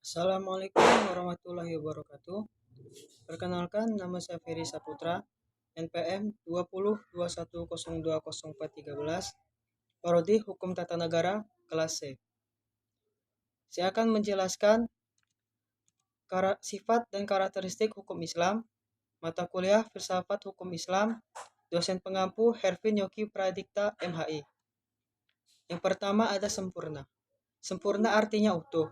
Assalamualaikum warahmatullahi wabarakatuh. Perkenalkan, nama saya Ferry Saputra, NPM 2021020413, Prodi Hukum Tata Negara, kelas C. Saya akan menjelaskan sifat dan karakteristik hukum Islam, mata kuliah Filsafat Hukum Islam, dosen pengampu Hervin Yoki Pradikta, MHI. Yang pertama ada sempurna. Sempurna artinya utuh,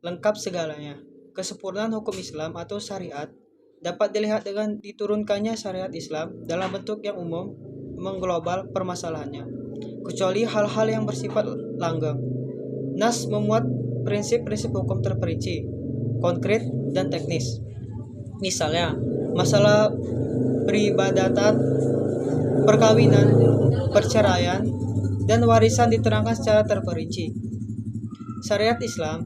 lengkap segalanya. Kesempurnaan hukum Islam atau syariat dapat dilihat dengan diturunkannya syariat Islam dalam bentuk yang umum, mengglobal permasalahannya, kecuali hal-hal yang bersifat langgeng. Nas memuat prinsip-prinsip hukum terperinci, konkret, dan teknis. Misalnya, masalah peribadatan, perkawinan, perceraian, dan warisan diterangkan secara terperinci. Syariat Islam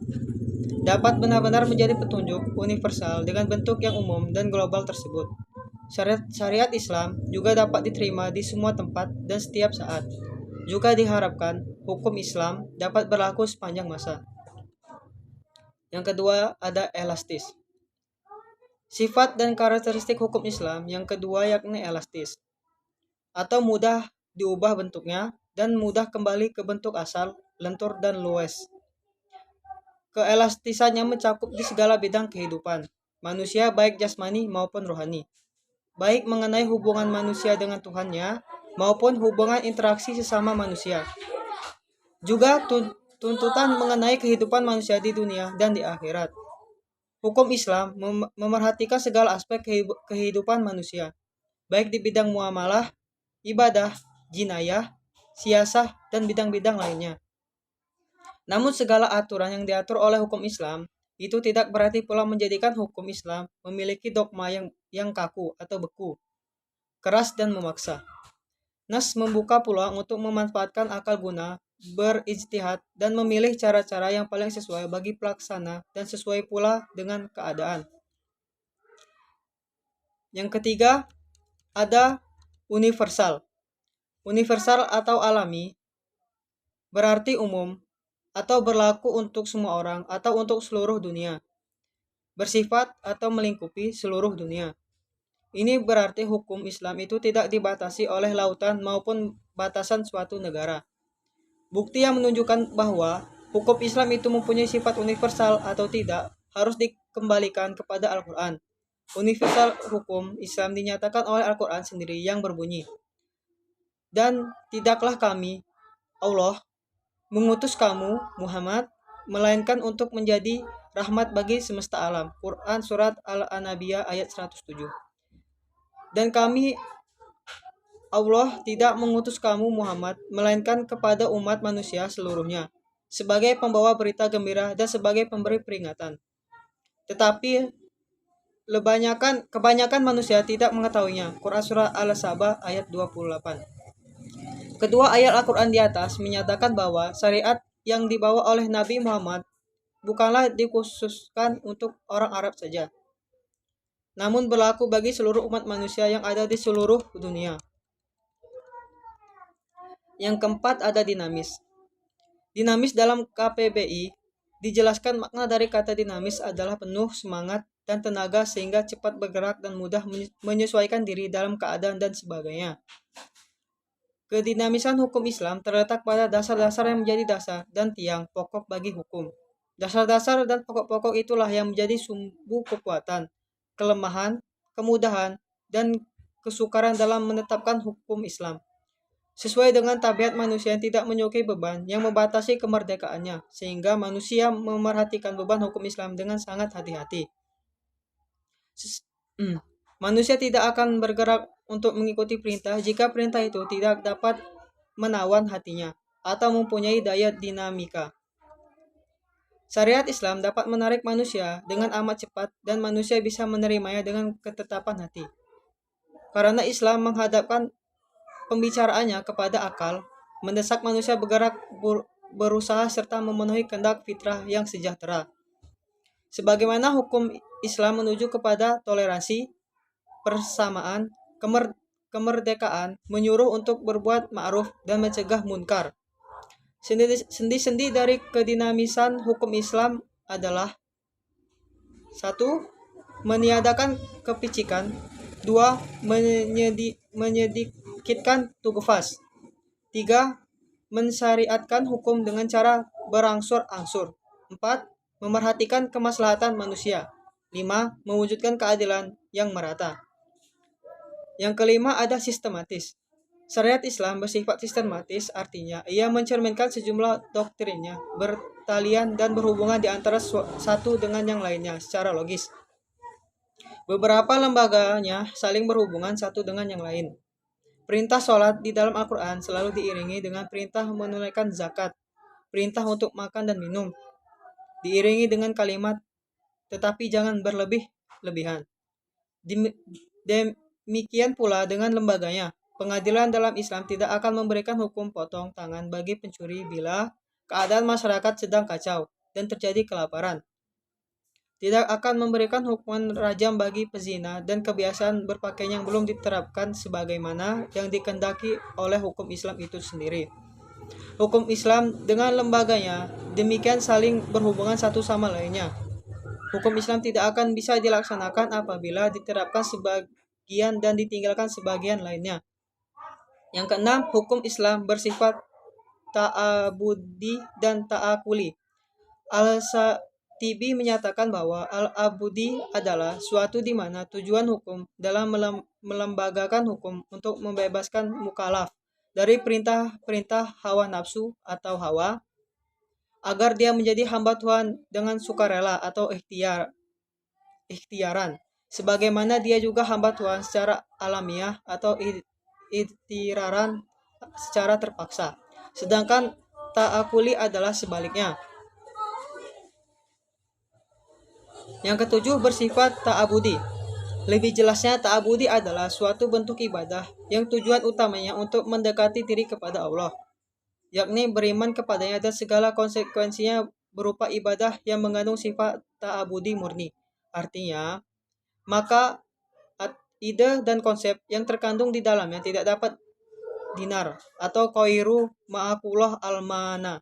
dapat benar-benar menjadi petunjuk universal dengan bentuk yang umum dan global tersebut. Syariat Islam juga dapat diterima di semua tempat dan setiap saat. Juga diharapkan hukum Islam dapat berlaku sepanjang masa. Yang kedua ada elastis. Sifat dan karakteristik hukum Islam yang kedua yakni elastis, atau mudah diubah bentuknya dan mudah kembali ke bentuk asal, lentur dan luwes. Keelastisannya mencakup di segala bidang kehidupan manusia, baik jasmani maupun rohani, baik mengenai hubungan manusia dengan Tuhannya maupun hubungan interaksi sesama manusia. Juga tuntutan mengenai kehidupan manusia di dunia dan di akhirat. Hukum Islam memerhatikan segala aspek kehidupan manusia, baik di bidang muamalah, ibadah, jinayah, siasah, dan bidang-bidang lainnya. Namun segala aturan yang diatur oleh hukum Islam itu tidak berarti pula menjadikan hukum Islam memiliki dogma yang kaku atau beku, keras dan memaksa. Nas membuka peluang untuk memanfaatkan akal guna, berijtihad, dan memilih cara-cara yang paling sesuai bagi pelaksana dan sesuai pula dengan keadaan. Yang ketiga, ada universal. Universal atau alami berarti umum atau berlaku untuk semua orang atau untuk seluruh dunia, bersifat atau melingkupi seluruh dunia. Ini berarti hukum Islam itu tidak dibatasi oleh lautan maupun batasan suatu negara. Bukti yang menunjukkan bahwa hukum Islam itu mempunyai sifat universal atau tidak harus dikembalikan kepada Al-Quran. Universal hukum Islam dinyatakan oleh Al-Quran sendiri yang berbunyi, dan tidaklah kami, Allah, mengutus kamu, Muhammad, melainkan untuk menjadi rahmat bagi semesta alam. Quran Surat Al-Anabiyah ayat 107. Dan kami, Allah, tidak mengutus kamu, Muhammad, melainkan kepada umat manusia seluruhnya, sebagai pembawa berita gembira dan sebagai pemberi peringatan. Tetapi kebanyakan manusia tidak mengetahuinya. Quran Surah Al-Sabah ayat 28. Kedua ayat Al-Quran di atas menyatakan bahwa syariat yang dibawa oleh Nabi Muhammad bukanlah dikhususkan untuk orang Arab saja, namun berlaku bagi seluruh umat manusia yang ada di seluruh dunia. Yang keempat ada dinamis. Dinamis dalam KPBI dijelaskan makna dari kata dinamis adalah penuh semangat dan tenaga sehingga cepat bergerak dan mudah menyesuaikan diri dalam keadaan dan sebagainya. Kedinamisan hukum Islam terletak pada dasar-dasar yang menjadi dasar dan tiang pokok bagi hukum. Dasar-dasar dan pokok-pokok itulah yang menjadi sumbu kekuatan, kelemahan, kemudahan, dan kesukaran dalam menetapkan hukum Islam. Sesuai dengan tabiat manusia yang tidak menyukai beban yang membatasi kemerdekaannya, sehingga manusia memerhatikan beban hukum Islam dengan sangat hati-hati. Manusia tidak akan bergerak untuk mengikuti perintah jika perintah itu tidak dapat menawan hatinya atau mempunyai daya dinamika. Syariat Islam dapat menarik manusia dengan amat cepat dan manusia bisa menerimanya dengan ketetapan hati. Karena Islam menghadapkan pembicaraannya kepada akal, mendesak manusia bergerak, berusaha serta memenuhi kehendak fitrah yang sejahtera. Sebagaimana hukum Islam menuju kepada toleransi, persamaan, kemerdekaan, menyuruh untuk berbuat ma'ruf dan mencegah munkar. Sendi-sendi dari kedinamisan hukum Islam adalah 1. Meniadakan kepicikan. 2. Menyedikitkan tugas. 3. Mensyariatkan hukum dengan cara berangsur-angsur. 4. Memerhatikan kemaslahatan manusia. 5. Mewujudkan keadilan yang merata. Yang kelima ada sistematis. Syariat Islam bersifat sistematis, artinya ia mencerminkan sejumlah doktrinnya bertalian dan berhubungan di antara satu dengan yang lainnya secara logis. Beberapa lembaganya saling berhubungan satu dengan yang lain. Perintah sholat di dalam Al-Quran selalu diiringi dengan perintah menunaikan zakat, perintah untuk makan dan minum, diiringi dengan kalimat, tetapi jangan berlebih-lebihan. Demikian pula dengan lembaganya. Pengadilan dalam Islam tidak akan memberikan hukum potong tangan bagi pencuri bila keadaan masyarakat sedang kacau dan terjadi kelaparan. Tidak akan memberikan hukuman rajam bagi pezina dan kebiasaan berpakaian yang belum diterapkan sebagaimana yang dikehendaki oleh hukum Islam itu sendiri. Hukum Islam dengan lembaganya demikian saling berhubungan satu sama lainnya. Hukum Islam tidak akan bisa dilaksanakan apabila diterapkan sebagian dan ditinggalkan sebagian lainnya. Yang keenam, hukum Islam bersifat ta'abudi dan ta'akuli. Al-Shatibi menyatakan bahwa al-abudi adalah suatu di mana tujuan hukum dalam melembagakan hukum untuk membebaskan mukallaf dari perintah-perintah hawa nafsu atau hawa agar dia menjadi hamba Tuhan dengan sukarela atau ikhtiaran, sebagaimana dia juga hamba Tuhan secara alamiah atau iktiraran secara terpaksa. Sedangkan ta'akuli adalah sebaliknya. Yang ketujuh bersifat ta'abudi. Lebih jelasnya, ta'abudi adalah suatu bentuk ibadah yang tujuan utamanya untuk mendekati diri kepada Allah, yakni beriman kepadanya dan segala konsekuensinya berupa ibadah yang mengandung sifat ta'abudi murni. Artinya, maka ide dan konsep yang terkandung di dalamnya tidak dapat dinar atau koiru ma'akullah al-mana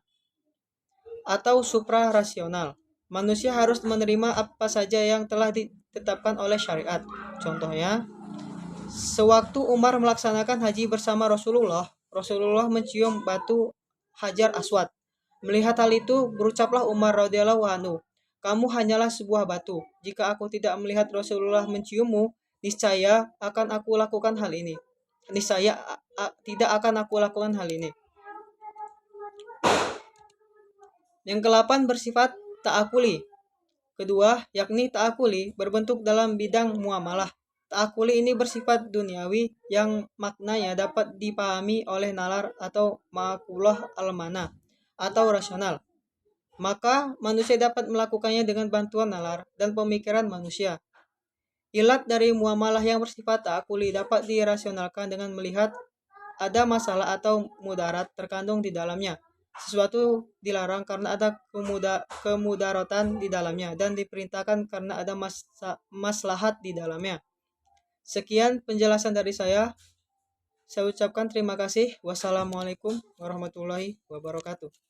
atau supra-rasional. Manusia harus menerima apa saja yang telah ditetapkan oleh syariat. Contohnya, sewaktu Umar melaksanakan haji bersama Rasulullah mencium batu Hajar Aswad. Melihat hal itu, berucaplah Umar radhiyallahu anhu, "Kamu hanyalah sebuah batu. Jika aku tidak melihat Rasulullah menciummu, niscaya akan aku lakukan hal ini. Niscaya tidak akan aku lakukan hal ini." Yang ke-8 bersifat ta'akuli. Kedua, yakni ta'akuli berbentuk dalam bidang muamalah. Ta'akuli ini bersifat duniawi yang maknanya dapat dipahami oleh nalar atau ma'akulah al-mana atau rasional. Maka manusia dapat melakukannya dengan bantuan nalar dan pemikiran manusia. Ilat dari muamalah yang bersifat ta'akuli dapat dirasionalkan dengan melihat ada masalah atau mudarat terkandung di dalamnya. Sesuatu dilarang karena ada kemudaratan di dalamnya dan diperintahkan karena ada maslahat di dalamnya. Sekian penjelasan dari saya. Saya ucapkan terima kasih. Wassalamualaikum warahmatullahi wabarakatuh.